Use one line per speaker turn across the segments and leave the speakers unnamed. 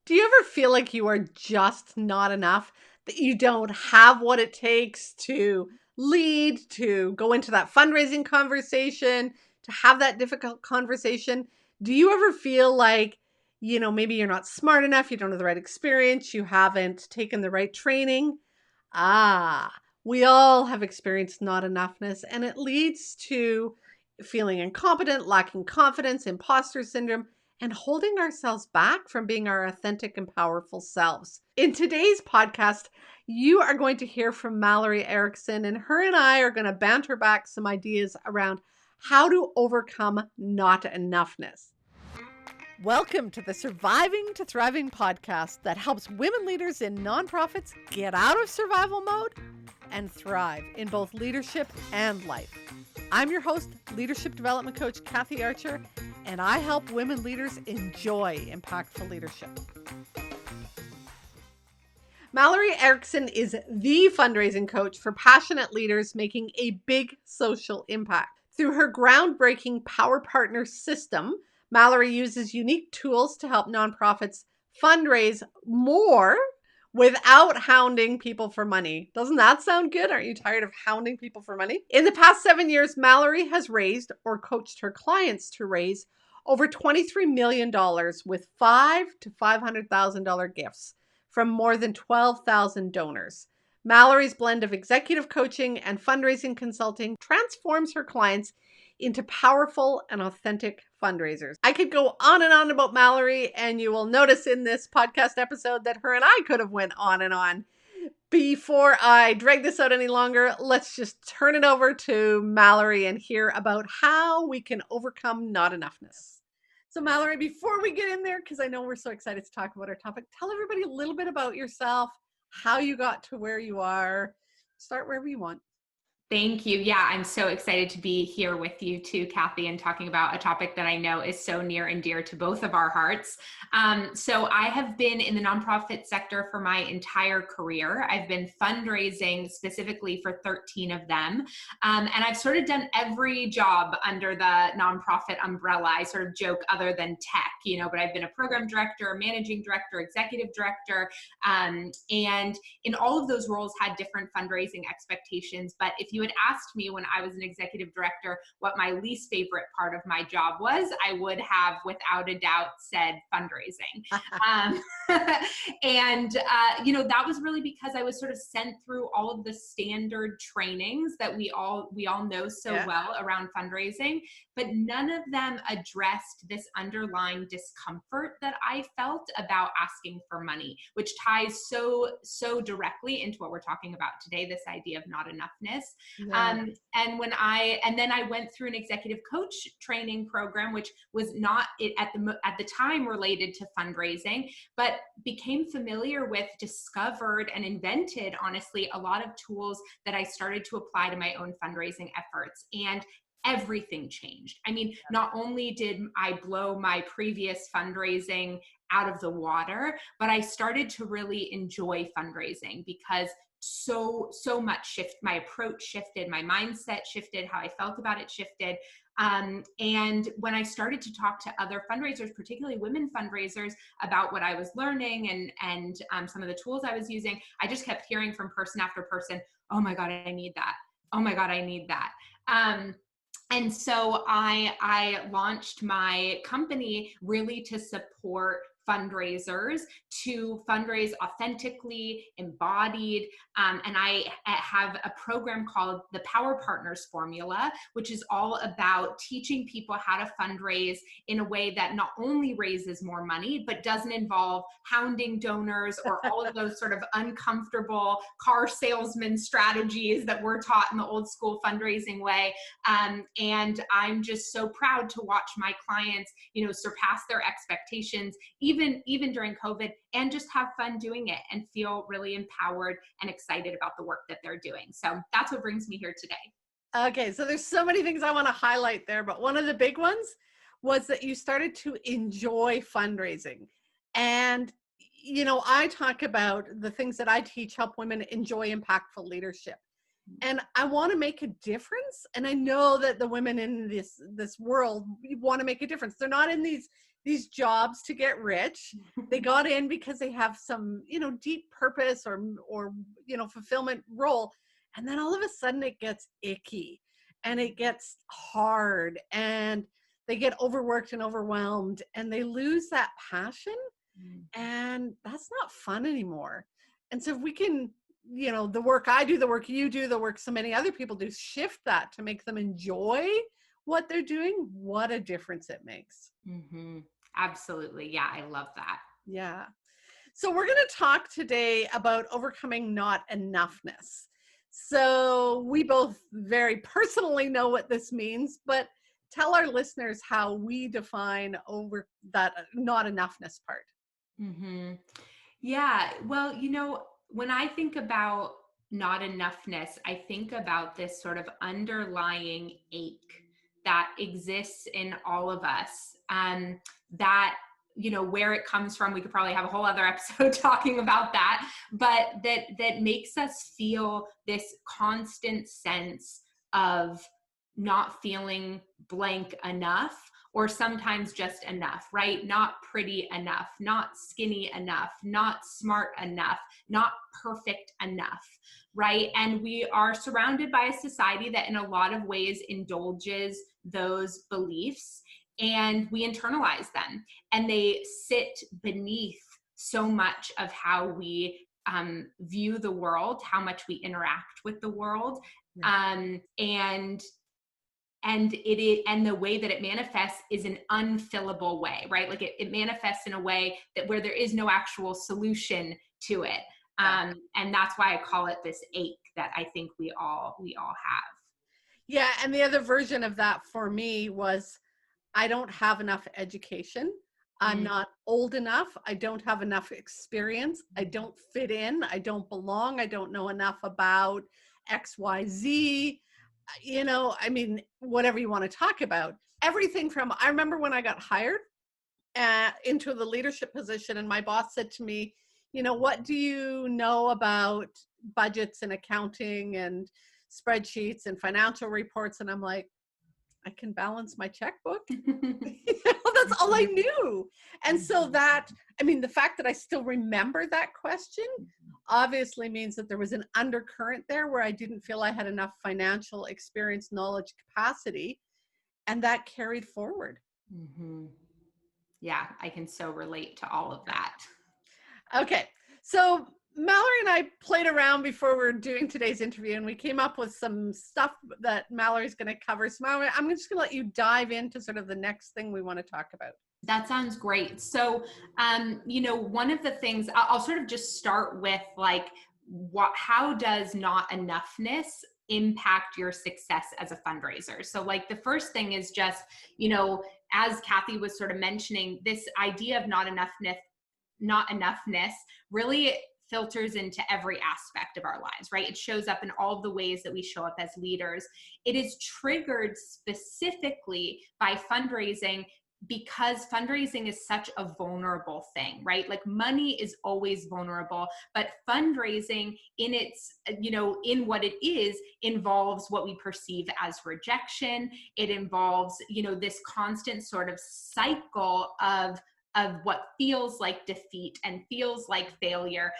Do you ever feel like you are just not enough, that you don't have what it takes to lead, to go into that fundraising conversation, to have that difficult conversation? Do you ever feel like, maybe you're not smart enough, you don't have the right experience, you haven't taken the right training? Ah, we all have experienced not enoughness, and it leads to feeling incompetent, lacking confidence, imposter syndrome, and holding ourselves back from being our authentic and powerful selves. In today's podcast, you are going to hear from Mallory Erickson, and her and I are going to banter back some ideas around how to overcome not enoughness. Welcome to the Surviving to Thriving podcast that helps women leaders in nonprofits get out of survival mode and thrive in both leadership and life. I'm your host, leadership development coach Kathy Archer, and I help women leaders enjoy impactful leadership. Mallory Erickson is the fundraising coach for passionate leaders making a big social impact. Through her groundbreaking Power Partner system, Mallory uses unique tools to help nonprofits fundraise more without hounding people for money. Doesn't that sound good? Aren't you tired of hounding people for money? In the past 7 years, Mallory has raised or coached her clients to raise over $23 million with $5,000 to $500,000 gifts from more than 12,000 donors. Mallory's blend of executive coaching and fundraising consulting transforms her clients into powerful and authentic fundraisers. I could go on and on about Mallory, and you will notice in this podcast episode that her and I could have went on and on. Before I drag this out any longer, let's just turn it over to Mallory and hear about how we can overcome not enoughness. So Mallory, before we get in there, because I know we're so excited to talk about our topic, tell everybody a little bit about yourself, how you got to where you are. Start wherever you want.
Thank you. Yeah, I'm so excited to be here with you too, Kathy, and talking about a topic that I know is so near and dear to both of our hearts. So I have been in the nonprofit sector for my entire career. I've been fundraising specifically for 13 of them. And I've sort of done every job under the nonprofit umbrella. I sort of joke other than tech, but I've been a program director, managing director, executive director. And in all of those roles had different fundraising expectations. But if you had asked me when I was an executive director what my least favorite part of my job was, I would have without a doubt said fundraising. That was really because I was sort of sent through all of the standard trainings that we all know so well around fundraising, but none of them addressed this underlying discomfort that I felt about asking for money, which ties so directly into what we're talking about today, this idea of not enoughness. Yeah. And then I went through an executive coach training program, which was not at the time related to fundraising, but became familiar with, discovered, and invented, honestly, a lot of tools that I started to apply to my own fundraising efforts. And everything changed. I mean, not only did I blow my previous fundraising out of the water, but I started to really enjoy fundraising because so much shift. My approach shifted, my mindset shifted, how I felt about it shifted. And when I started to talk to other fundraisers, particularly women fundraisers, about what I was learning and some of the tools I was using, I just kept hearing from person after person, "Oh my God, I need that. Oh my God, I need that." And so I launched my company really to support fundraisers to fundraise authentically, embodied. And I have a program called the Power Partners Formula, which is all about teaching people how to fundraise in a way that not only raises more money, but doesn't involve hounding donors or all of those sort of uncomfortable car salesman strategies that we're taught in the old school fundraising way. And I'm just so proud to watch my clients, surpass their expectations, even during COVID, and just have fun doing it and feel really empowered and excited about the work that they're doing. So that's what brings me here today.
Okay, so there's so many things I want to highlight there, but one of the big ones was that you started to enjoy fundraising. And, I talk about the things that I teach help women enjoy impactful leadership. And I want to make a difference. And I know that the women in this world want to make a difference. They're not in these these jobs to get rich. They got in because they have some, deep purpose or, fulfillment role. And then all of a sudden it gets icky and it gets hard and they get overworked and overwhelmed and they lose that passion. And that's not fun anymore. And so if we can, the work I do, the work you do, the work so many other people do, shift that to make them enjoy what they're doing, what a difference it makes.
Mm-hmm. Absolutely. Yeah, I love that.
Yeah. So we're going to talk today about overcoming not-enoughness. So we both very personally know what this means, but tell our listeners how we define over that not-enoughness part.
Mm-hmm. Yeah. Well, when I think about not enoughness, I think about this sort of underlying ache that exists in all of us. That, where it comes from, we could probably have a whole other episode talking about that, but that makes us feel this constant sense of not feeling blank enough, or sometimes just enough, right? Not pretty enough, not skinny enough, not smart enough, not perfect enough, right? And we are surrounded by a society that in a lot of ways indulges those beliefs, and we internalize them, and they sit beneath so much of how we view the world, how much we interact with the world. And the way that it manifests is an unfillable way, right? Like it manifests in a way that where there is no actual solution to it. And that's why I call it this ache that I think we all have.
Yeah. And the other version of that for me was, I don't have enough education. I'm not old enough. I don't have enough experience. I don't fit in. I don't belong. I don't know enough about XYZ. Whatever you want to talk about. Everything from, I remember when I got hired into the leadership position and my boss said to me, what do you know about budgets and accounting and spreadsheets and financial reports? And I'm like, I can balance my checkbook. That's all I knew. And so the fact that I still remember that question obviously means that there was an undercurrent there where I didn't feel I had enough financial experience, knowledge, capacity, and that carried forward.
Mm-hmm. Yeah, I can so relate to all of that.
Okay. So Mallory and I played around before we were doing today's interview, and we came up with some stuff that Mallory's going to cover. So Mallory, I'm just going to let you dive into sort of the next thing we want to talk about.
That sounds great. So, one of the things I'll sort of just start with, like, how does not enoughness impact your success as a fundraiser? So, like, the first thing is just, as Kathy was sort of mentioning, this idea of not enoughness really filters into every aspect of our lives, right? It shows up in all of the ways that we show up as leaders. It is triggered specifically by fundraising, because fundraising is such a vulnerable thing, right? Like money is always vulnerable, but fundraising in its, in what it is, involves what we perceive as rejection. It involves, this constant sort of cycle of what feels like defeat and feels like failure,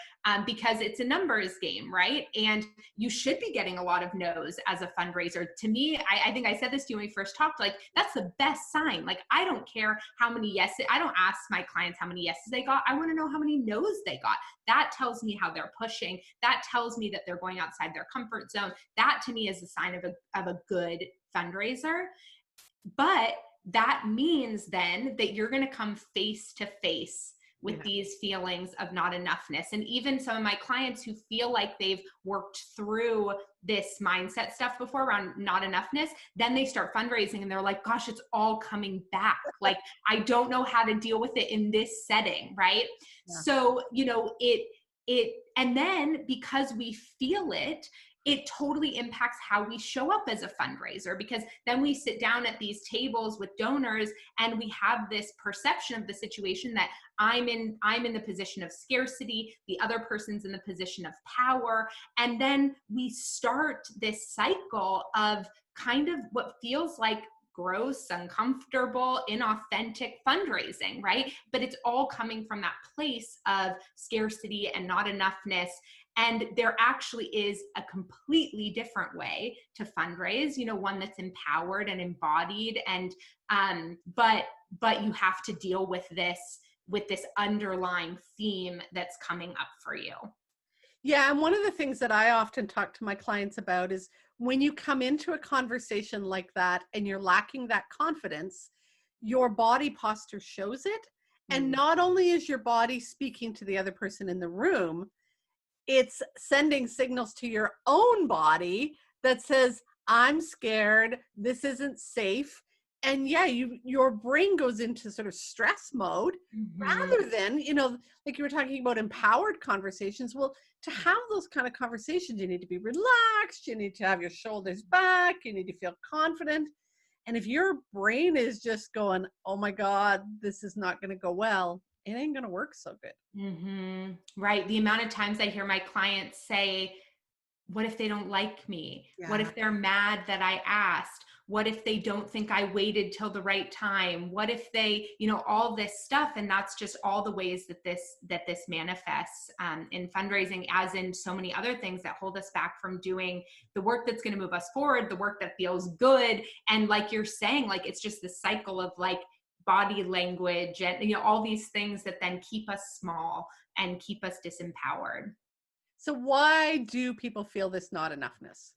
because it's a numbers game, right? And you should be getting a lot of no's as a fundraiser. To me, I think I said this to you when we first talked, like, that's the best sign. Like, I don't care how many yeses, I don't ask my clients how many yeses they got. I want to know how many no's they got. That tells me how they're pushing. That tells me that they're going outside their comfort zone. That to me is a sign of a good fundraiser. But that means then that you're going to come face to face with these feelings of not enoughness. And even some of my clients who feel like they've worked through this mindset stuff before around not enoughness, then they start fundraising and they're like, gosh, it's all coming back. Like, I don't know how to deal with it in this setting, right? Yeah. So, and then because we feel it, it totally impacts how we show up as a fundraiser, because then we sit down at these tables with donors and we have this perception of the situation that I'm in the position of scarcity, the other person's in the position of power. And then we start this cycle of kind of what feels like gross, uncomfortable, inauthentic fundraising, right? But it's all coming from that place of scarcity and not enoughness. And there actually is a completely different way to fundraise, one that's empowered and embodied. And, but you have to deal with this underlying theme that's coming up for you.
Yeah. And one of the things that I often talk to my clients about is when you come into a conversation like that and you're lacking that confidence, your body posture shows it. And not only is your body speaking to the other person in the room, it's sending signals to your own body that says, I'm scared, this isn't safe. And yeah, your brain goes into sort of stress mode rather than, like you were talking about empowered conversations. Well, to have those kind of conversations, you need to be relaxed, you need to have your shoulders back, you need to feel confident. And if your brain is just going, oh my God, this is not going to go well, it ain't going to work so good.
Right. The amount of times I hear my clients say, what if they don't like me? Yeah. What if they're mad that I asked? What if they don't think I waited till the right time? What if they, all this stuff. And that's just all the ways that this manifests in fundraising, as in so many other things that hold us back from doing the work that's going to move us forward, the work that feels good. And like you're saying, like, it's just the cycle of like body language and, all these things that then keep us small and keep us disempowered.
So why do people feel this not enoughness?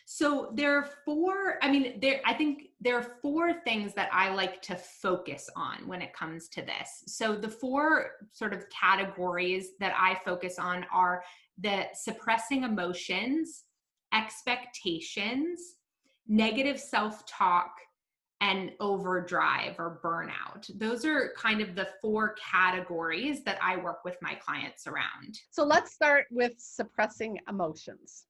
So I think there are four things that I like to focus on when it comes to this. So the four sort of categories that I focus on are the suppressing emotions, expectations, negative self-talk, and overdrive or burnout. Those are kind of the four categories that I work with my clients around.
So let's start with suppressing emotions.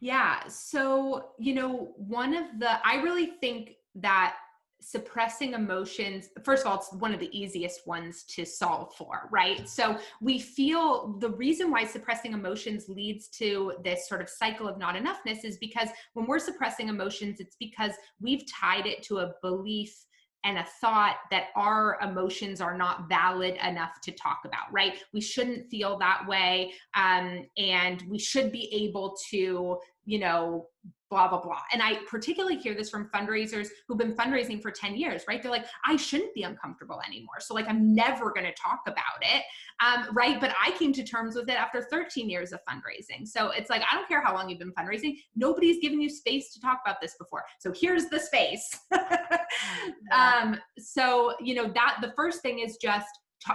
Yeah. So, I really think that suppressing emotions, first of all, it's one of the easiest ones to solve for, right? So we feel the reason why suppressing emotions leads to this sort of cycle of not enoughness is because when we're suppressing emotions, it's because we've tied it to a belief and a thought that our emotions are not valid enough to talk about, right? We shouldn't feel that way. And we should be able to, blah, blah, blah. And I particularly hear this from fundraisers who've been fundraising for 10 years, right? They're like, I shouldn't be uncomfortable anymore. So like, I'm never going to talk about it. Right. But I came to terms with it after 13 years of fundraising. So it's like, I don't care how long you've been fundraising. Nobody's given you space to talk about this before. So here's the space. So, that the first thing is just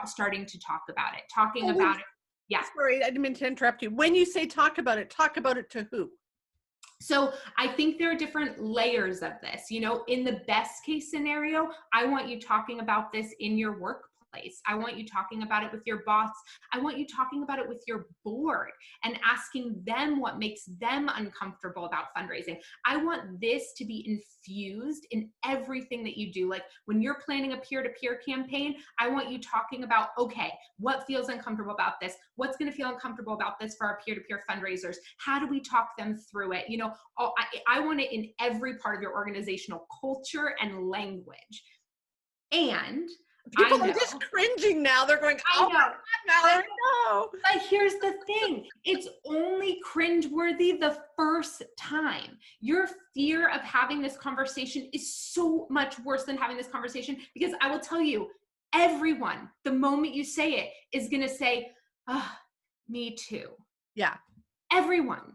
starting to talk about it, talking about it. Yeah.
Sorry, I didn't mean to interrupt you. When you say talk about it to who?
So I think there are different layers of this. In the best case scenario, I want you talking about this in your workplace. I want you talking about it with your boss. I want you talking about it with your board and asking them what makes them uncomfortable about fundraising. I want this to be infused in everything that you do. Like when you're planning a peer-to-peer campaign, I want you talking about, okay, what feels uncomfortable about this? What's going to feel uncomfortable about this for our peer-to-peer fundraisers? How do we talk them through it? I want it in every part of your organizational culture and language. And
people are just cringing now. They're going, oh my God, Mallory, no.
But here's the thing. It's only cringeworthy the first time. Your fear of having this conversation is so much worse than having this conversation, because I will tell you, everyone, the moment you say it, is going to say, oh, me too.
Yeah.
Everyone.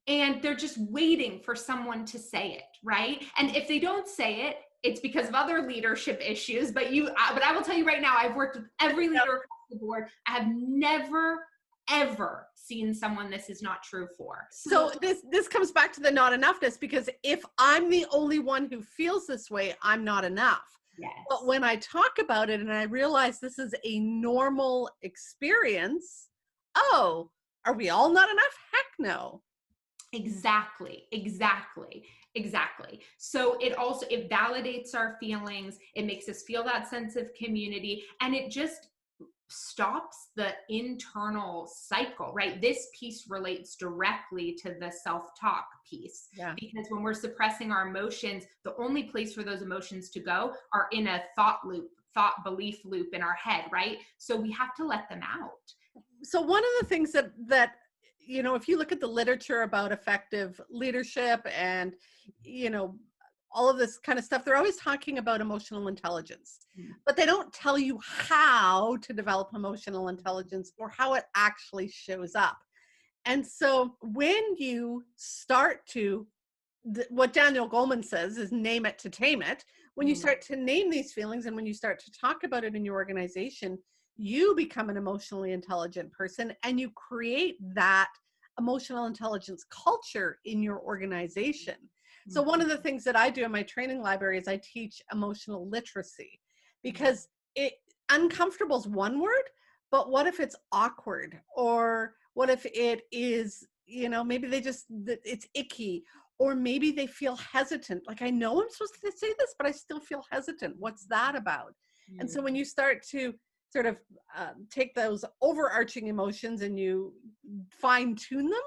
And they're just waiting for someone to say it, right? And if they don't say it, it's because of other leadership issues. But I will tell you right now, I've worked with every leader across the board. I have never, ever seen someone this is not true for.
So this comes back to the not enoughness, because if I'm the only one who feels this way, I'm not enough.
Yes.
But when I talk about it and I realize this is a normal experience, oh, are we all not enough? Heck no.
Exactly. So it validates our feelings. It makes us feel that sense of community, and it just stops the internal cycle, right? This piece relates directly to the self-talk piece, because when we're suppressing our emotions, the only place for those emotions to go are in a thought belief loop in our head, right? So we have to let them out.
So one of the things that if you look at the literature about effective leadership and all of this kind of stuff, they're always talking about emotional intelligence, but they don't tell you how to develop emotional intelligence or how it actually shows up. And so when you start to, what Daniel Goleman says is name it to tame it. When you start to name these feelings and when you start to talk about it in your organization, you become an emotionally intelligent person and you create that emotional intelligence culture in your organization. So one of the things that I do in my training library is I teach emotional literacy, because uncomfortable is one word, but what if it's awkward? Or what if it is, maybe it's icky, or maybe they feel hesitant. Like, I know I'm supposed to say this, but I still feel hesitant. What's that about? And so when you start to sort of take those overarching emotions and you fine tune them,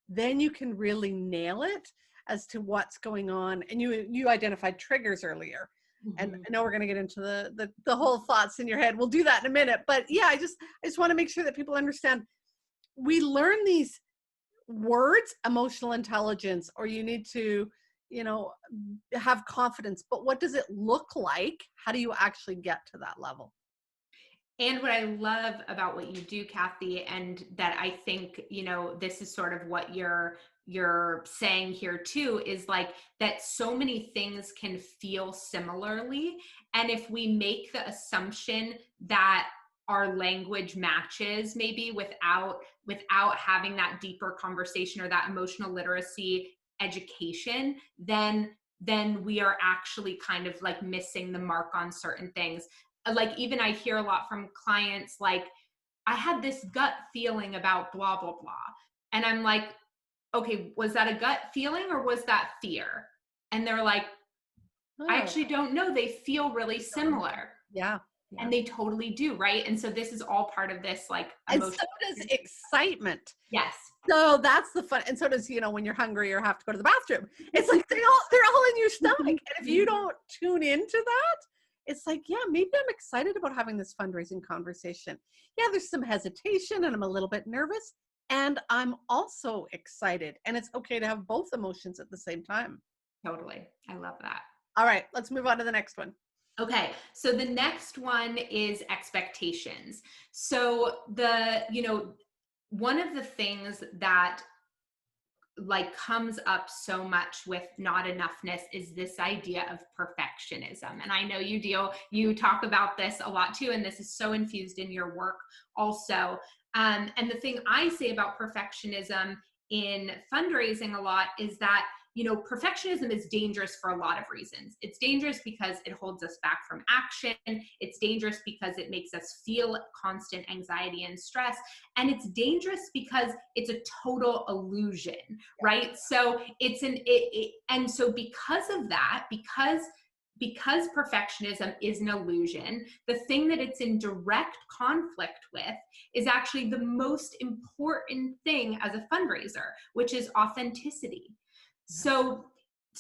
then you can really nail it as to what's going on. And you identified triggers earlier. And I know we're going to get into the whole thoughts in your head. We'll do that in a minute. But yeah, I just want to make sure that people understand, we learn these words, emotional intelligence, or you need to, have confidence. But what does it look like? How do you actually get to that level?
And what I love about what you do, Kathy, and that I think, this is sort of what you're saying here too, is like that so many things can feel similarly. And if we make the assumption that our language matches maybe without having that deeper conversation or that emotional literacy education, then we are actually kind of like missing the mark on certain things. Like, even I hear a lot from clients, like, I had this gut feeling about blah, blah, blah. And I'm like, okay, was that a gut feeling or was that fear? And they're like, I actually don't know. They feel really similar.
Yeah.
And they totally do, right? And so this is all part of this, like, emotional.
And so does excitement.
Yes.
So that's the fun. And so does, when you're hungry or have to go to the bathroom. It's like they're all in your stomach. And if you don't tune into that, it's like, yeah, maybe I'm excited about having this fundraising conversation. Yeah, there's some hesitation and I'm a little bit nervous. And I'm also excited. And it's okay to have both emotions at the same time.
Totally. I love that.
All right, let's move on to the next one.
Okay, so the next one is expectations. So one of the things that like comes up so much with not-enoughness is this idea of perfectionism. And I know you talk about this a lot too, and this is so infused in your work also. And the thing I say about perfectionism in fundraising a lot is that, perfectionism is dangerous for a lot of reasons. It's dangerous because it holds us back from action. It's dangerous because it makes us feel constant anxiety and stress. And it's dangerous because it's a total illusion, right? So and so because of that, because perfectionism is an illusion, the thing that it's in direct conflict with is actually the most important thing as a fundraiser, which is authenticity. So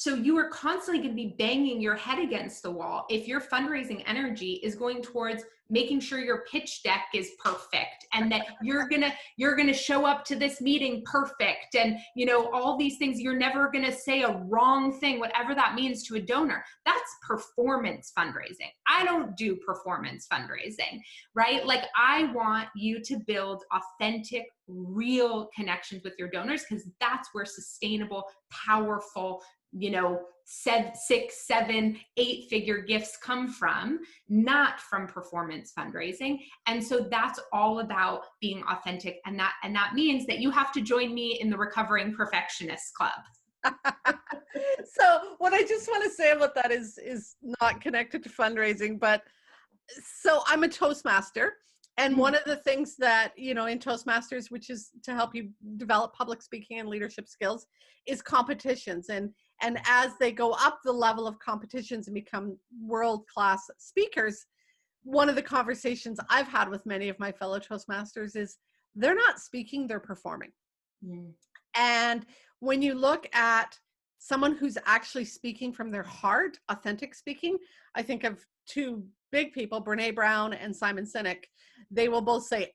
you are constantly going to be banging your head against the wall if your fundraising energy is going towards making sure your pitch deck is perfect and that you're going to show up to this meeting perfect and all these things. You're never going to say a wrong thing, whatever that means to a donor. That's performance fundraising. I don't do performance fundraising, right? Like, I want you to build authentic, real connections with your donors, because that's where sustainable, powerful, 6, 7, 8-figure gifts come from, not from performance fundraising. And so that's all about being authentic. And that means that you have to join me in the Recovering Perfectionist Club.
So what I just want to say about that is not connected to fundraising, but so I'm a Toastmaster. And one of the things that, in Toastmasters, which is to help you develop public speaking and leadership skills, is competitions. And as they go up the level of competitions and become world-class speakers, one of the conversations I've had with many of my fellow Toastmasters is they're not speaking, they're performing.
Mm.
And when you look at someone who's actually speaking from their heart, authentic speaking, I think of two big people, Brene Brown and Simon Sinek. They will both say,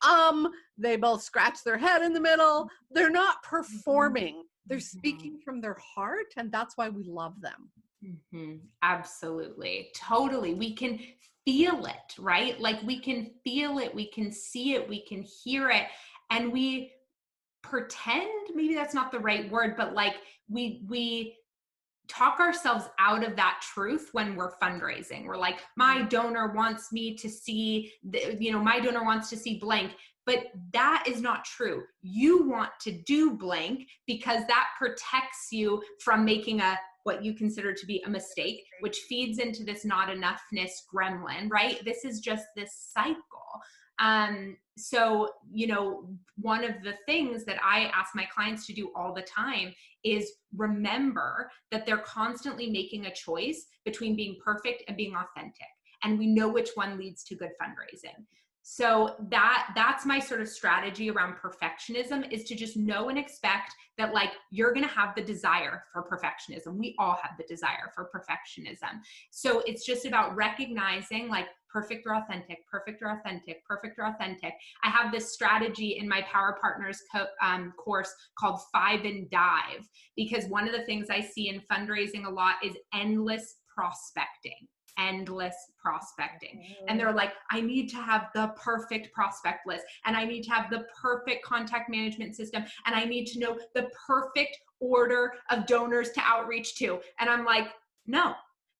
they both scratch their head in the middle. They're not performing. They're speaking from their heart, and that's why we love them.
Mm-hmm. Absolutely. Totally. We can feel it, right? Like we can feel it, we can see it, we can hear it, and we pretend, maybe that's not the right word, but like we talk ourselves out of that truth when we're fundraising. We're like, my donor wants me to see, my donor wants to see blank. But that is not true. You want to do blank because that protects you from making what you consider to be a mistake, which feeds into this not-enoughness gremlin, right? This is just this cycle. So, one of the things that I ask my clients to do all the time is remember that they're constantly making a choice between being perfect and being authentic. And we know which one leads to good fundraising. So that's my sort of strategy around perfectionism, is to just know and expect that like you're going to have the desire for perfectionism. We all have the desire for perfectionism. So it's just about recognizing like perfect or authentic, perfect or authentic, perfect or authentic. I have this strategy in my Power Partners course called 5 and Dive, because one of the things I see in fundraising a lot is endless prospecting. And they're like, I need to have the perfect prospect list, and I need to have the perfect contact management system, and I need to know the perfect order of donors to outreach to. And I'm like, no,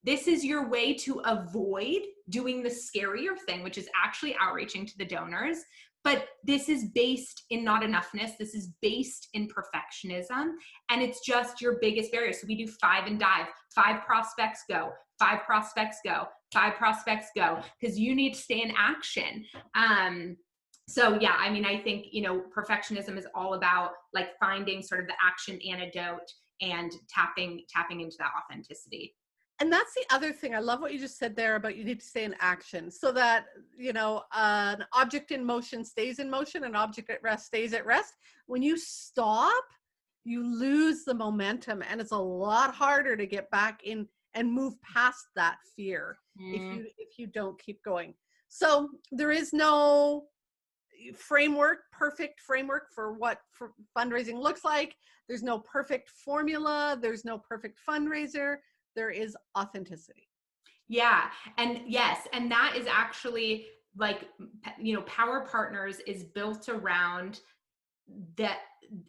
this is your way to avoid doing the scarier thing, which is actually outreaching to the donors. But this is based in not-enoughness. This is based in perfectionism. And it's just your biggest barrier. So we do 5 and Dive. 5 prospects go. 5 prospects go. 5 prospects go. Because you need to stay in action. So yeah, I mean, I think, perfectionism is all about like finding sort of the action antidote and tapping into that authenticity.
And that's the other thing. I love what you just said there about you need to stay in action, so that, an object in motion stays in motion, an object at rest stays at rest. When you stop, you lose the momentum, and it's a lot harder to get back in and move past that fear if you don't keep going. So there is no perfect framework for what fundraising looks like. There's no perfect formula. There's no perfect fundraiser. There is authenticity.
Yeah. And yes, and that is actually like, Power Partners is built around that,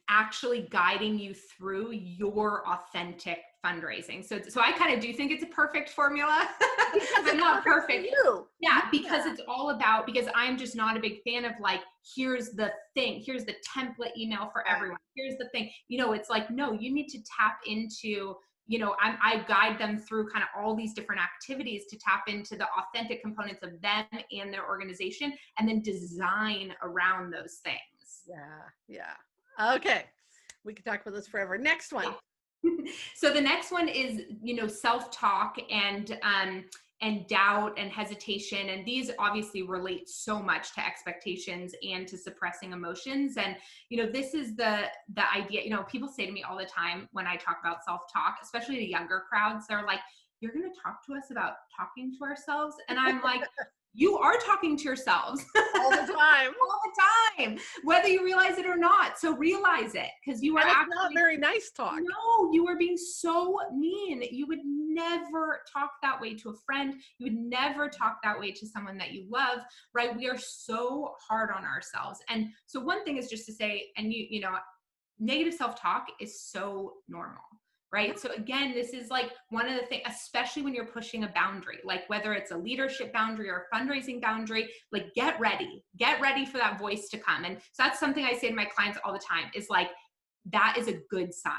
actually guiding you through your authentic fundraising. So I kind of do think it's a perfect formula, but not perfect. Yeah, because it's all about, because I'm just not a big fan of like, here's the thing, here's the template email for everyone, here's the thing, it's like, no, you need to tap into, I guide them through kind of all these different activities to tap into the authentic components of them and their organization, and then design around those things.
Yeah. Okay. We could talk about this forever. Next one.
So the next one is, self-talk and doubt and hesitation. And these obviously relate so much to expectations and to suppressing emotions. And, this is the idea, people say to me all the time when I talk about self-talk, especially the younger crowds, they're like, you're going to talk to us about talking to ourselves? And I'm like, you are talking to yourselves
all the time,
all the time, whether you realize it or not. So realize it, because you are actually
not very nice talk.
No, you are being so mean. You would never talk that way to a friend. You would never talk that way to someone that you love, right? We are so hard on ourselves. And so one thing is just to say, and negative self-talk is so normal. Right. So again, this is like one of the things, especially when you're pushing a boundary, like whether it's a leadership boundary or a fundraising boundary, like get ready for that voice to come. And so that's something I say to my clients all the time, is like, that is a good sign.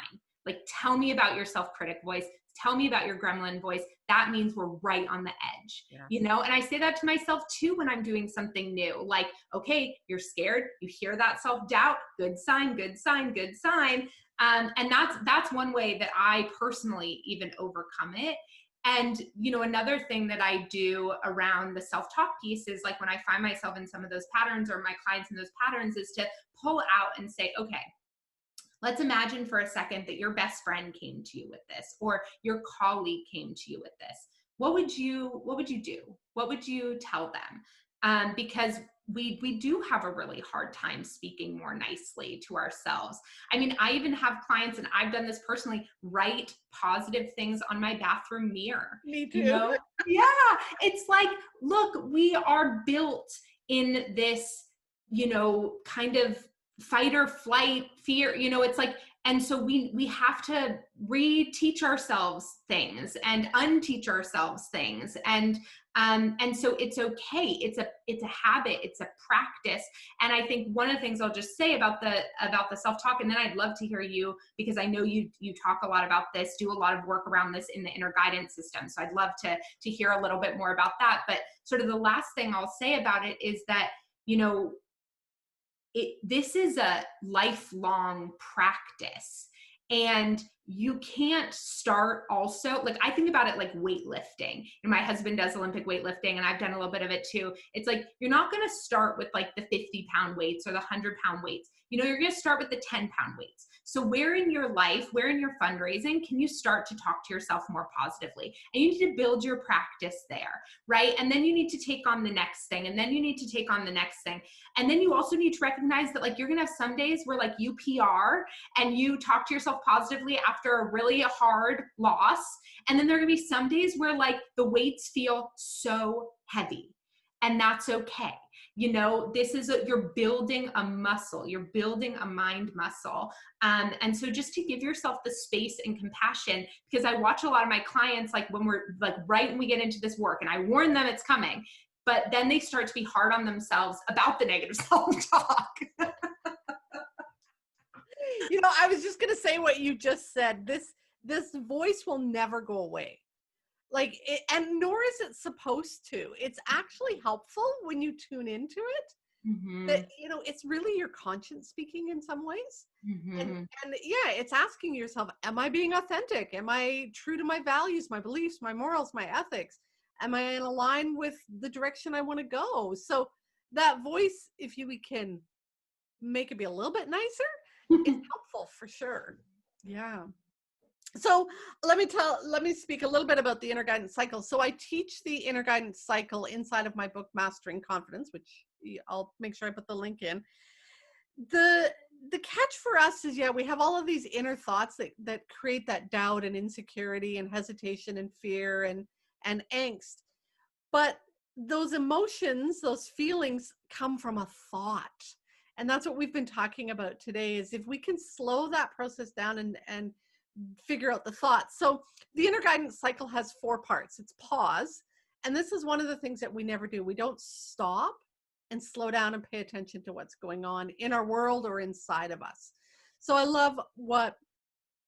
Like, tell me about your self-critic voice. Tell me about your gremlin voice. That means we're right on the edge, And I say that to myself too, when I'm doing something new, like, okay, you're scared. You hear that self-doubt. Good sign, good sign, good sign. And that's one way that I personally even overcome it. And, another thing that I do around the self-talk piece is like when I find myself in some of those patterns or my clients in those patterns is to pull out and say, okay, let's imagine for a second that your best friend came to you with this, or your colleague came to you with this. What would you do? What would you tell them? Because we do have a really hard time speaking more nicely to ourselves. I mean, I even have clients, and I've done this personally, write positive things on my bathroom mirror.
Me too.
Yeah, it's like, look, we are built in this, kind of fight or flight fear, it's like, and so we have to reteach ourselves things and unteach ourselves things, and so it's okay. It's a habit. It's a practice. And I think one of the things I'll just say about the self-talk, and then I'd love to hear you, because I know you talk a lot about this, do a lot of work around this in the inner guidance system. So I'd love to hear a little bit more about that. But sort of the last thing I'll say about it is that, this is a lifelong practice, and you can't start also, like, I think about it like weightlifting. And my husband does Olympic weightlifting, and I've done a little bit of it too. It's like, you're not going to start with like the 50-pound weights or the 100-pound weights. You're going to start with the 10-pound weights. So where in your life, where in your fundraising can you start to talk to yourself more positively? And you need to build your practice there, right? And then you need to take on the next thing. And then you need to take on the next thing. And then you also need to recognize that, like, you're going to have some days where, like, you PR and you talk to yourself positively after a really hard loss. And then there are going to be some days where, like, the weights feel so heavy. And that's okay. This is you're building a muscle, you're building a mind muscle. And so just to give yourself the space and compassion, because I watch a lot of my clients, like when we're like right when we get into this work, and I warn them it's coming, but then they start to be hard on themselves about the negative self-talk.
I was just going to say what you just said. This voice will never go away. Like, and nor is it supposed to. It's actually helpful when you tune into it. Mm-hmm. That, it's really your conscience speaking in some ways. Mm-hmm. And yeah, it's asking yourself, am I being authentic? Am I true to my values, my beliefs, my morals, my ethics? Am I in line with the direction I want to go? So that voice, if we can make it be a little bit nicer, is helpful for sure. Yeah. So let me speak a little bit about the inner guidance cycle. So I teach the inner guidance cycle inside of my book, Mastering Confidence, which I'll make sure I put the link in. The catch for us is, we have all of these inner thoughts that create that doubt and insecurity and hesitation and fear and angst. But those emotions, those feelings come from a thought. And that's what we've been talking about today, is if we can slow that process down and figure out the thoughts. So the inner guidance cycle has 4 parts. It's pause. And this is one of the things that we never do. We don't stop and slow down and pay attention to what's going on in our world or inside of us. So I love what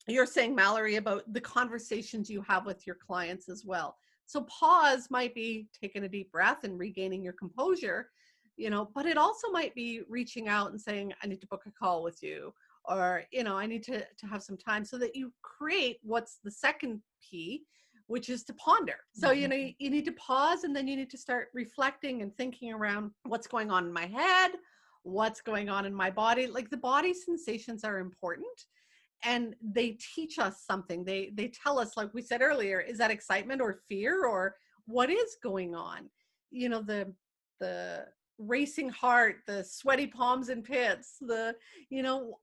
you're saying, Mallory, about the conversations you have with your clients as well. So pause might be taking a deep breath and regaining your composure, but it also might be reaching out and saying, I need to book a call with you. Or, I need to have some time, so that you create what's the second P, which is to ponder. So, you need to pause, and then you need to start reflecting and thinking around what's going on in my head, what's going on in my body. Like, the body sensations are important, and they teach us something. They tell us, like we said earlier, is that excitement or fear, or what is going on? The racing heart, the sweaty palms and pits,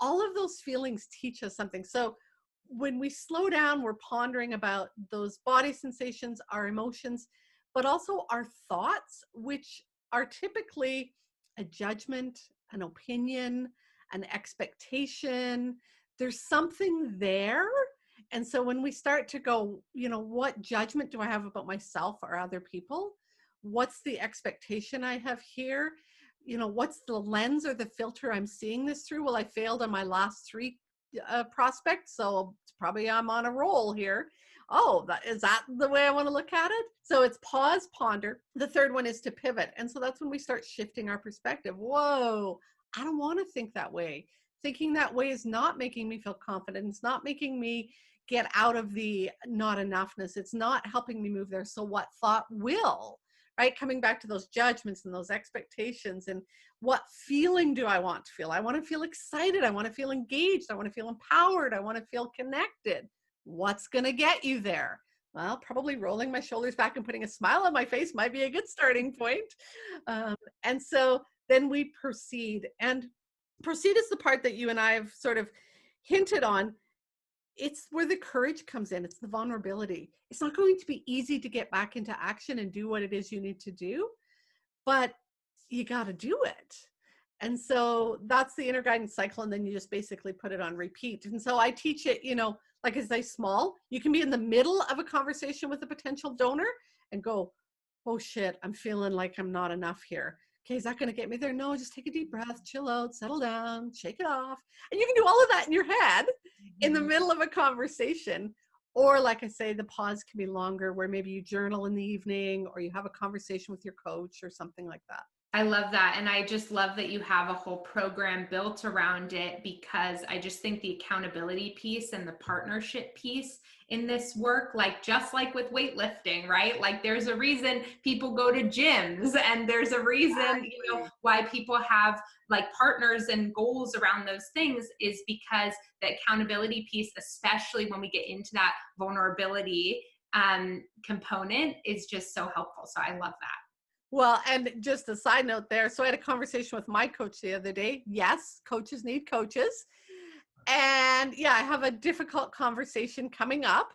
all of those feelings teach us something. So when we slow down, we're pondering about those body sensations, our emotions, but also our thoughts, which are typically a judgment, an opinion, an expectation. There's something there. And so when we start to go, what judgment do I have about myself or other people? What's the expectation I have here? What's the lens or the filter I'm seeing this through? Well, I failed on my last 3 prospects, so it's probably I'm on a roll here. Oh, is that the way I want to look at it? So it's pause, ponder. The third one is to pivot. And so that's when we start shifting our perspective. Whoa, I don't want to think that way. Thinking that way is not making me feel confident. It's not making me get out of the not enoughness. It's not helping me move there. So what thought will, right? Coming back to those judgments and those expectations, and what feeling do I want to feel? I want to feel excited. I want to feel engaged. I want to feel empowered. I want to feel connected. What's going to get you there? Well, probably rolling my shoulders back and putting a smile on my face might be a good starting point. And so then we proceed. And proceed is the part that you and I have sort of hinted on. It's where the courage comes in. It's the vulnerability. It's not going to be easy to get back into action and do what it is you need to do, but you got to do it. And so that's the inner guidance cycle. And then you just basically put it on repeat. And so I teach it, like I say, small. You can be in the middle of a conversation with a potential donor and go, oh shit, I'm feeling like I'm not enough here. Okay, is that going to get me there? No, just take a deep breath, chill out, settle down, shake it off. And you can do all of that in your head in the middle of a conversation. Or like I say, the pause can be longer, where maybe you journal in the evening, or you have a conversation with your coach or something like that.
I love that. And I just love that you have a whole program built around it, because I just think the accountability piece and the partnership piece in this work, like just like with weightlifting, right? Like there's a reason people go to gyms, and there's a reason, why people have like partners and goals around those things, is because the accountability piece, especially when we get into that vulnerability component, is just so helpful. So I love that.
Well, and just a side note there. So I had a conversation with my coach the other day. Yes, coaches need coaches. And yeah, I have a difficult conversation coming up.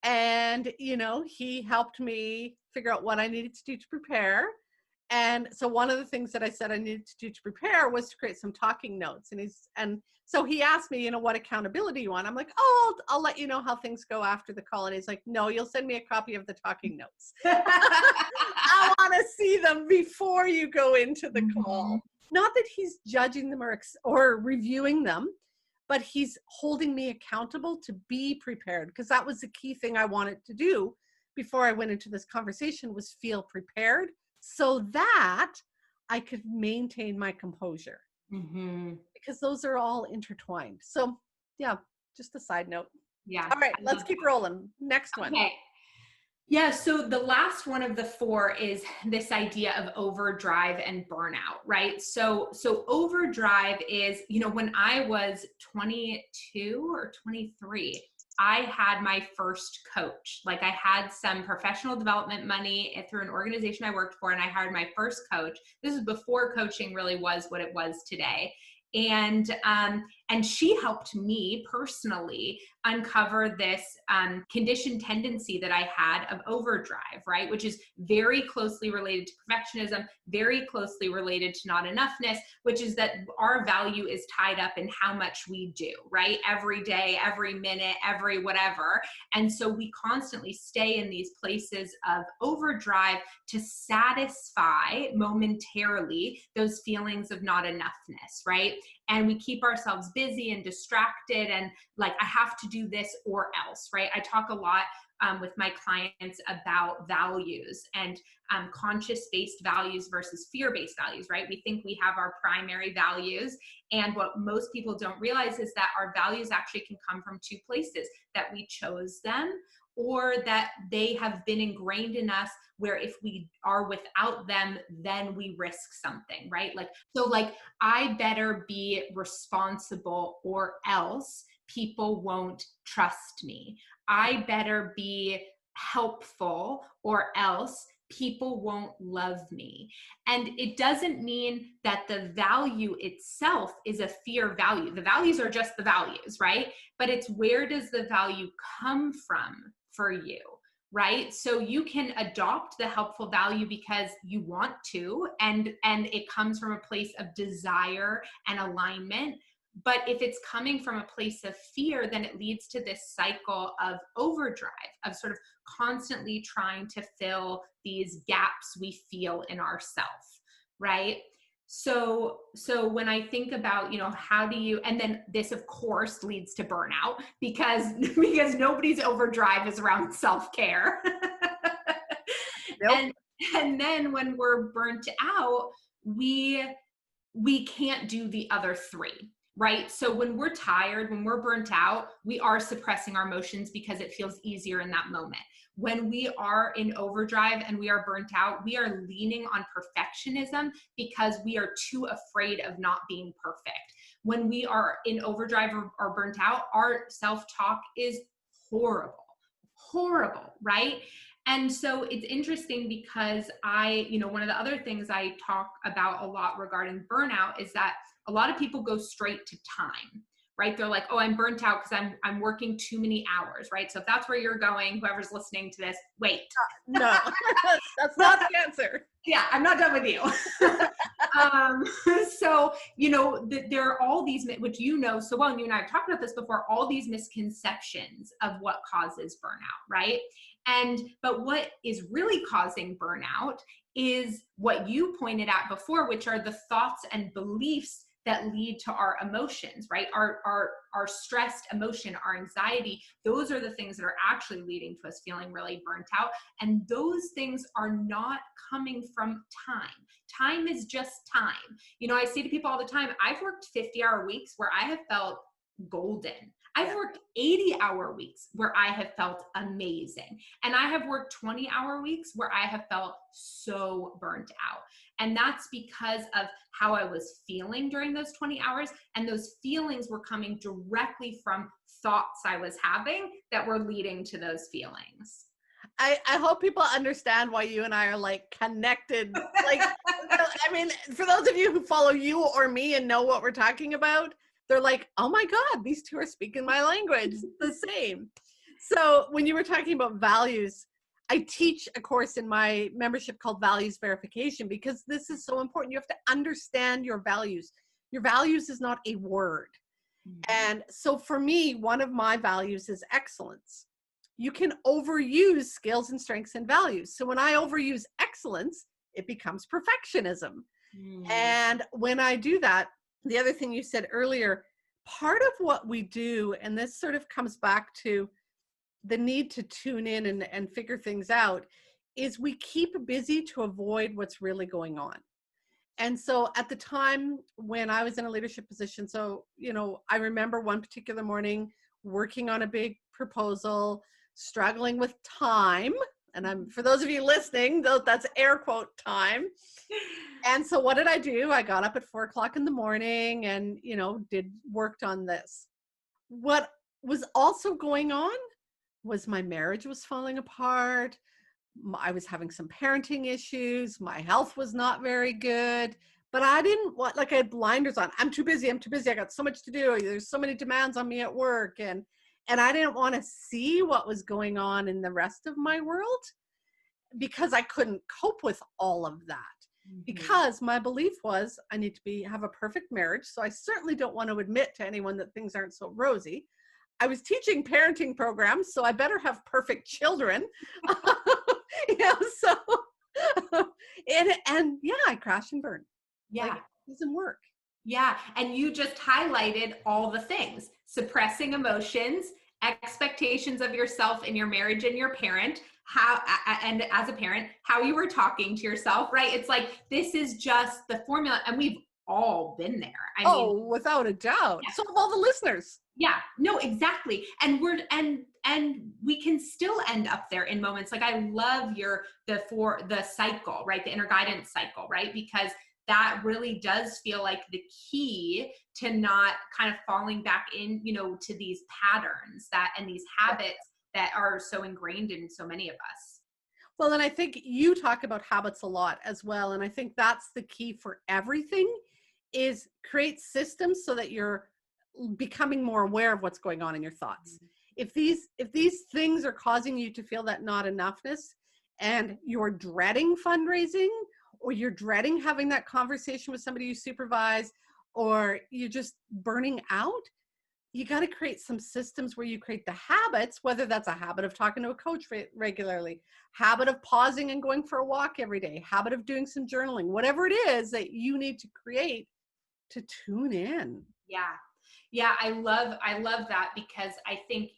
And, he helped me figure out what I needed to do to prepare. And so one of the things that I said I needed to do to prepare was to create some talking notes. And so he asked me, what accountability you want? I'm like, oh, I'll let you know how things go after the call. And he's like, no, you'll send me a copy of the talking notes. I want to see them before you go into the call. Not that he's judging them or reviewing them, but he's holding me accountable to be prepared, because that was the key thing I wanted to do before I went into this conversation, was feel prepared so that I could maintain my composure. Because those are all intertwined. So yeah, just a side note.
Yeah.
All right, let's keep rolling. Next one.
Okay. Yeah, so the last one of the four is this idea of overdrive and burnout, right? So overdrive is, when I was 22 or 23, I had my first coach. Like I had some professional development money through an organization I worked for, and I hired my first coach. This is before coaching really was what it was today. And she helped me personally uncover this conditioned tendency that I had of overdrive, right? Which is very closely related to perfectionism, very closely related to not-enoughness, which is that our value is tied up in how much we do, right? Every day, every minute, every whatever. And so we constantly stay in these places of overdrive to satisfy momentarily those feelings of not-enoughness, right? And we keep ourselves busy and distracted, and like, I have to do this or else, right? I talk a lot with my clients about values and conscious-based values versus fear-based values, right? We think we have our primary values, and what most people don't realize is that our values actually can come from two places: that we chose them, or that they have been ingrained in us, where if we are without them, then we risk something, right? So I better be responsible or else people won't trust me. I better be helpful or else people won't love me. And it doesn't mean that the value itself is a fear value. The values are just the values, right? But it's, where does the value come from for you, right? So you can adopt the helpful value because you want to, and it comes from a place of desire and alignment. But if it's coming from a place of fear, then it leads to this cycle of overdrive, of sort of constantly trying to fill these gaps we feel in ourselves, right? So when I think about, how do you, and then this of course leads to burnout, because nobody's overdrive is around self-care.
Nope.
And then when we're burnt out, we can't do the other three. right? So when we're tired, when we're burnt out, we are suppressing our emotions because it feels easier in that moment. When we are in overdrive and we are burnt out, we are leaning on perfectionism because we are too afraid of not being perfect. When we are in overdrive or burnt out, our self-talk is horrible, horrible, right? And so it's interesting because one of the other things I talk about a lot regarding burnout is that a lot of people go straight to time, right? They're like, oh, I'm burnt out because I'm working too many hours, right? So if that's where you're going, whoever's listening to this, wait.
No, that's not the answer.
Yeah, I'm not done with you. So, there are all these, which so well, and you and I have talked about this before, all these misconceptions of what causes burnout, right? But what is really causing burnout is what you pointed out before, which are the thoughts and beliefs that lead to our emotions, right? Our stressed emotion, our anxiety, those are the things that are actually leading to us feeling really burnt out. And those things are not coming from time. Time is just time. I say to people all the time, I've worked 50-hour weeks where I have felt golden. I've worked 80-hour weeks where I have felt amazing. And I have worked 20-hour weeks where I have felt so burnt out. And that's because of how I was feeling during those 20 hours. And those feelings were coming directly from thoughts I was having that were leading to those feelings.
I hope people understand why you and I are like connected. Like, I mean, for those of you who follow you or me and know what we're talking about, they're like, oh my God, these two are speaking my language the same. So when you were talking about values, I teach a course in my membership called Values Verification because this is so important. You have to understand your values. Your values is not a word. And so for me, one of my values is excellence. You can overuse skills and strengths and values. So when I overuse excellence, it becomes perfectionism. And when I do that, the other thing you said earlier, part of what we do, and this sort of comes back to the need to tune in and figure things out, is we keep busy to avoid what's really going on. And so at the time when I was in a leadership position, I remember one particular morning working on a big proposal, struggling with time. And for those of you listening, that's air quote time. And so what did I do? I got up at 4:00 in the morning and, worked on this. What was also going on was my marriage was falling apart. I was having some parenting issues. My health was not very good, but I didn't want, I had blinders on. I'm too busy. I got so much to do. There's so many demands on me at work. And I didn't want to see what was going on in the rest of my world because I couldn't cope with all of that. Because my belief was I need to have a perfect marriage. So I certainly don't want to admit to anyone that things aren't so rosy. I was teaching parenting programs, so I better have perfect children. I crashed and burned.
Yeah.
It doesn't work.
Yeah. And you just highlighted all the things: suppressing emotions, expectations of yourself in your marriage and your parent, and as a parent, how you were talking to yourself, right? It's like, this is just the formula. And we've all been there. I mean,
without a doubt. Yeah. So have all the listeners.
Yeah, no, exactly. And we can still end up there in moments. Like, I love the cycle, right? The inner guidance cycle, right? Because that really does feel like the key to not kind of falling back in, to these patterns and these habits that are so ingrained in so many of us.
Well, and I think you talk about habits a lot as well. And I think that's the key for everything, is create systems so that you're becoming more aware of what's going on in your thoughts. If these things are causing you to feel that not enoughness, and you're dreading fundraising, or you're dreading having that conversation with somebody you supervise, or you're just burning out, you got to create some systems where you create the habits, whether that's a habit of talking to a coach regularly, habit of pausing and going for a walk every day, habit of doing some journaling, whatever it is that you need to create to tune in.
Yeah, I love that, because I think,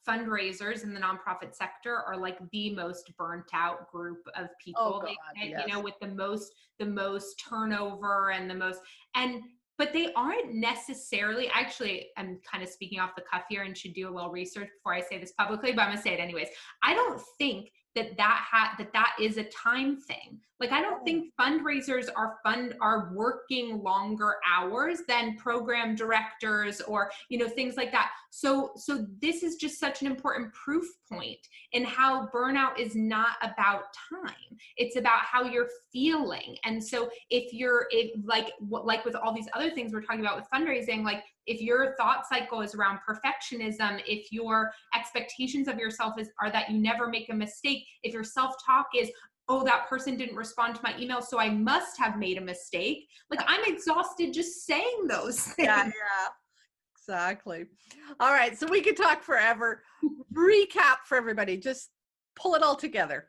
fundraisers in the nonprofit sector are like the most burnt out group of people.
Oh God, yes.
With the most turnover and the most, and but they aren't necessarily, actually, I'm kind of speaking off the cuff here and should do a little research before I say this publicly, but I'm gonna say it anyways. I don't think that is a time thing. Like, I don't think fundraisers are working longer hours than program directors or, things like that. So this is just such an important proof point in how burnout is not about time. It's about how you're feeling. And so if like with all these other things we're talking about with fundraising, like if your thought cycle is around perfectionism, if your expectations of yourself are that you never make a mistake, if your self-talk is, oh, that person didn't respond to my email, so I must have made a mistake. Like, I'm exhausted just saying those things.
Yeah, exactly. All right, so we could talk forever. Recap for everybody. Just pull it all together.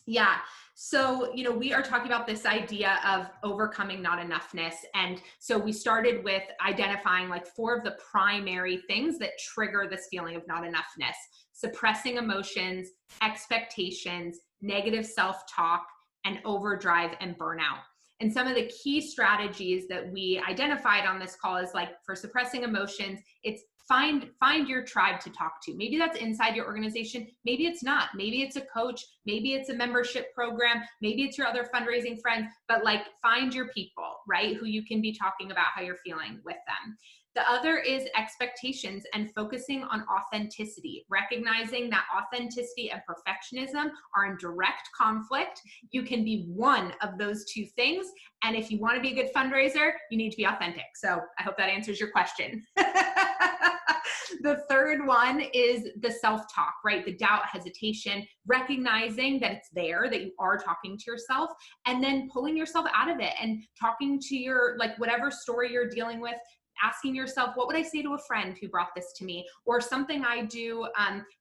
Yeah. So, we are talking about this idea of overcoming not-enoughness. And so we started with identifying like 4 of the primary things that trigger this feeling of not-enoughness: suppressing emotions, expectations, negative self-talk, and overdrive and burnout. And some of the key strategies that we identified on this call is, like, for suppressing emotions, it's find your tribe to talk to. Maybe that's inside your organization. Maybe it's not. Maybe it's a coach. Maybe it's a membership program. Maybe it's your other fundraising friends, but like, find your people, right? Who you can be talking about how you're feeling with them. The other is expectations and focusing on authenticity, recognizing that authenticity and perfectionism are in direct conflict. You can be one of those 2 things. And if you want to be a good fundraiser, you need to be authentic. So I hope that answers your question. The third one is the self-talk, right? The doubt, hesitation, recognizing that it's there, that you are talking to yourself, and then pulling yourself out of it and talking to your, like, whatever story you're dealing with, asking yourself, what would I say to a friend who brought this to me? Or something I do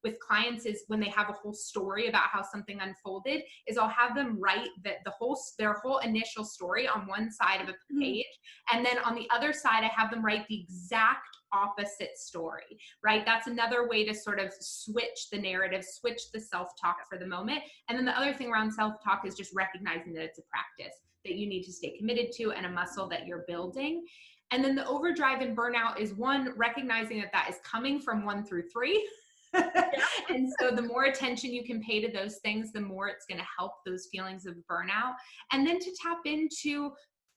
with clients is, when they have a whole story about how something unfolded, is I'll have them write their whole initial story on one side of a page. And then on the other side, I have them write the exact opposite story, right? That's another way to sort of switch the narrative, switch the self-talk for the moment. And then the other thing around self-talk is just recognizing that it's a practice that you need to stay committed to and a muscle that you're building. And then the overdrive and burnout is, one, recognizing that is coming from 1 through 3. And so the more attention you can pay to those things, the more it's going to help those feelings of burnout. And then to tap into,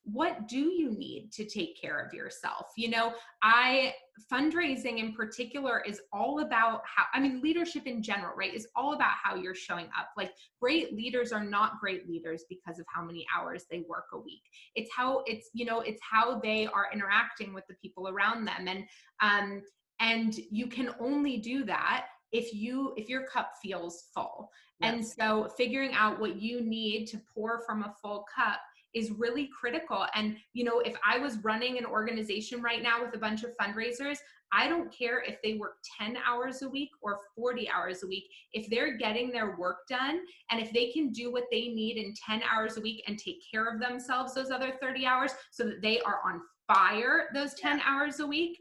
what do you need to take care of yourself? Fundraising in particular is all about leadership in general, right, is all about how you're showing up. Like, great leaders are not great leaders because of how many hours they work a week. It's how they are interacting with the people around them. And you can only do that if your cup feels full. Yes. And so figuring out what you need to pour from a full cup is really critical. And, if I was running an organization right now with a bunch of fundraisers, I don't care if they work 10 hours a week or 40 hours a week. If they're getting their work done, and if they can do what they need in 10 hours a week and take care of themselves those other 30 hours so that they are on fire those 10 hours a week.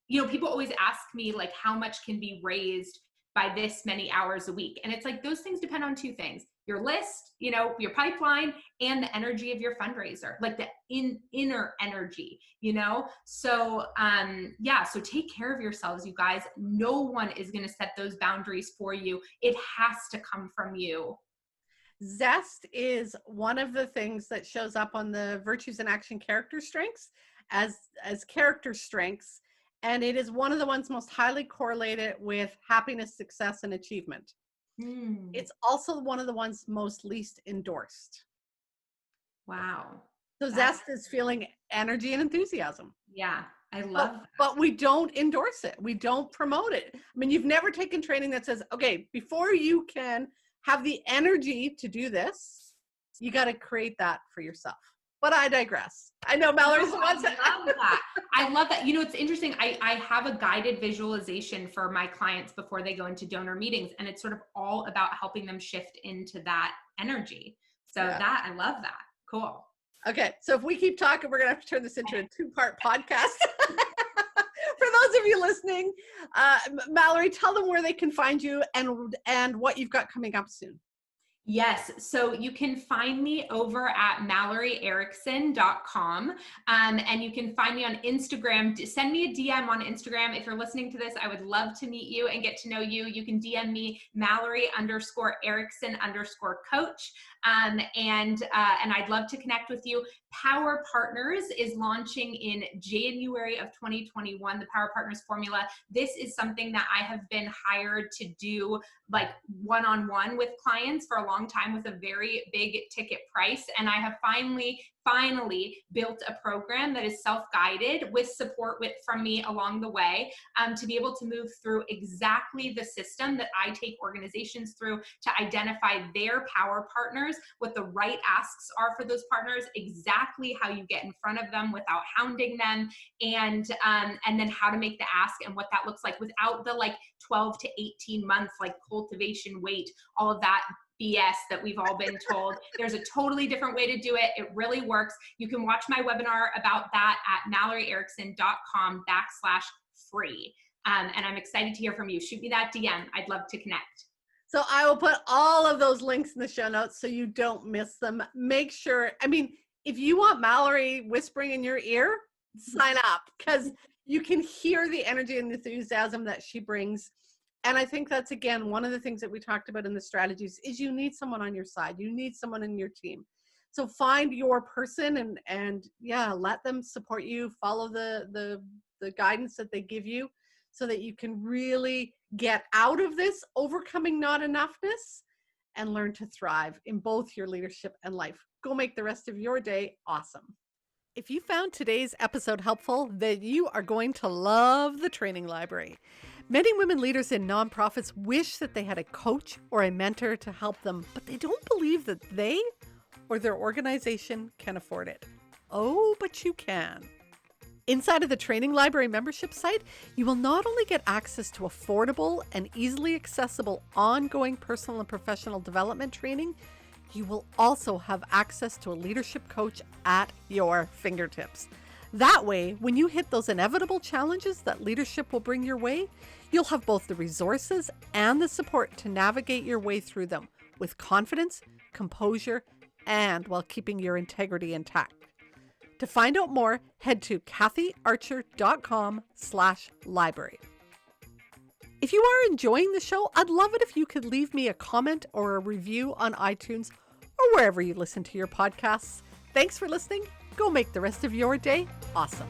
People always ask me, like, how much can be raised by this many hours a week? And it's like, those things depend on 2 things: your list, your pipeline, and the energy of your fundraiser, like the inner energy, So, so take care of yourselves, you guys. No one is going to set those boundaries for you. It has to come from you.
Zest is one of the things that shows up on the Virtues in Action character strengths as character strengths. And it is one of the ones most highly correlated with happiness, success, and achievement. It's also one of the ones most least endorsed.
Wow.
So Zest is feeling energy and enthusiasm.
Yeah, I love that.
But we don't endorse it. We don't promote it. You've never taken training that says, okay, before you can have the energy to do this, you got to create that for yourself. But I digress. I know Mallory's the one.
I love that. It's interesting. I have a guided visualization for my clients before they go into donor meetings, and it's sort of all about helping them shift into that energy. So I love that. Cool.
Okay. So if we keep talking, we're going to have to turn this into a 2-part podcast. For those of you listening, Mallory, tell them where they can find you and what you've got coming up soon.
Yes. So you can find me over at MalloryErickson.com. And you can find me on Instagram. Send me a DM on Instagram. If you're listening to this, I would love to meet you and get to know you. You can DM me Mallory_Erickson_coach. And I'd love to connect with you. Power Partners is launching in January of 2021, the Power Partners formula. This is something that I have been hired to do like one-on-one with clients for a long time with a very big ticket price. And I have finally built a program that is self-guided with support from me along the way, to be able to move through exactly the system that I take organizations through to identify their power partners, what the right asks are for those partners, exactly how you get in front of them without hounding them, and then how to make the ask and what that looks like without the like 12 to 18 months like cultivation wait, all of that BS that we've all been told. There's a totally different way to do it. It really works. You can watch my webinar about that at MalloryErickson.com/free. And I'm excited to hear from you. Shoot me that DM. I'd love to connect.
So I will put all of those links in the show notes so you don't miss them. Make sure, I mean, if you want Mallory whispering in your ear, sign up, because you can hear the energy and enthusiasm that she brings. And I think that's, again, one of the things that we talked about in the strategies is you need someone on your side. You need someone in your team. So find your person and yeah, let them support you. Follow the guidance that they give you so that you can really get out of this overcoming not-enoughness and learn to thrive in both your leadership and life. Go make the rest of your day awesome. If you found today's episode helpful, then you are going to love the training library. Many women leaders in nonprofits wish that they had a coach or a mentor to help them, but they don't believe that they or their organization can afford it. Oh, but you can. Inside of the Training Library membership site, you will not only get access to affordable and easily accessible ongoing personal and professional development training, you will also have access to a leadership coach at your fingertips. That way, when you hit those inevitable challenges that leadership will bring your way, you'll have both the resources and the support to navigate your way through them with confidence, composure, and while keeping your integrity intact. To find out more, head to kathyarcher.com/library. If you are enjoying the show, I'd love it if you could leave me a comment or a review on iTunes or wherever you listen to your podcasts. Thanks for listening. Go make the rest of your day awesome.